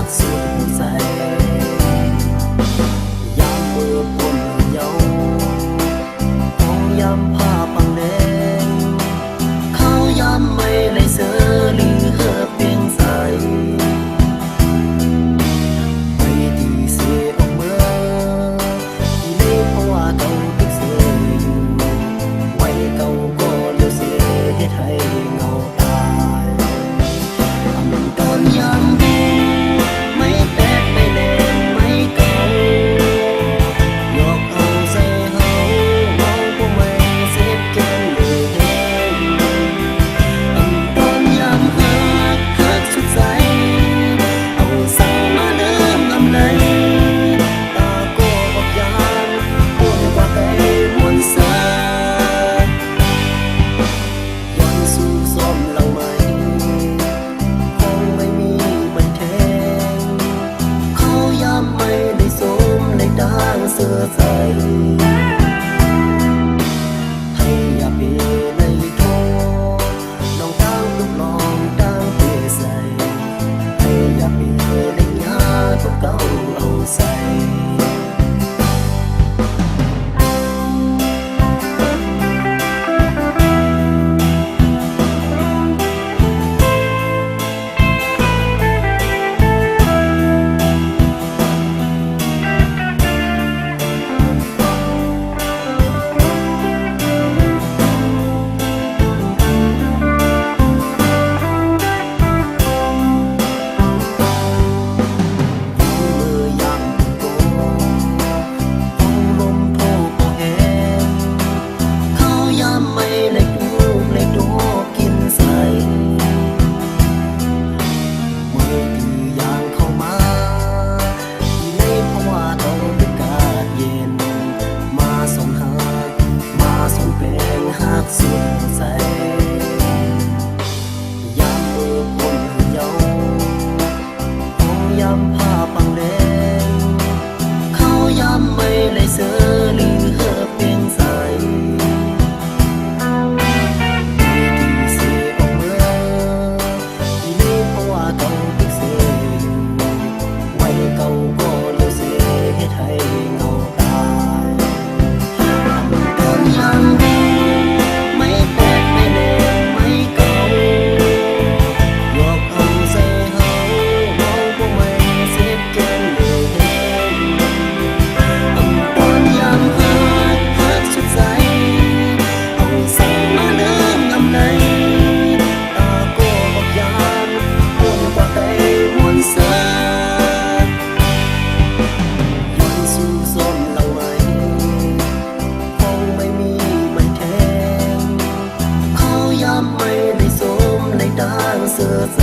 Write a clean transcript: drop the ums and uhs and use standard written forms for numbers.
กสุดใจยามเมื่อพ้นเยาว์ห้องยามผ้าปังแดงเขายามไม่เลยเสือหรือเหือเพียงใสไม่ดีเสียออกเมื่อที่ได้เพราะว่าเขาติดเสืออยู่ไว้เขาก็เลี้ยวเสียให้ไทยเงาตายตอนยามดูไม่แปลกไม่แน่ไม่เก่าหยอกเอาใส่เฮาเมาบ่ไม่เสียแก่เลยตอนยามหักสุดใจเอาใส่มาเดิมอำไหนตาก็บอกยานพูดว่าไปมวนซาย้อนสู่ซ้อมเราไหมไม่ได้สมในด้านเสื้อใสให้อย่าเปในโทน้องตั้งลูกน้องตั้งเปใส่ให้อย่าเปในยาพวกเก่าเอาใส่สุดใจยามเมื่อพ้นเยาว์ห้องยามผ้าปังแดงเขายามไม่เลยเสือหรือเหือเพียงใสที่เสียออกเมื่อที่นี้เพราะว่าเขาติดเสียอยู่ไว้เขาก็เลี้ยวเสียให้ไทยเงาตายตอนยามไม่ได้สมในด้านเสื้อใส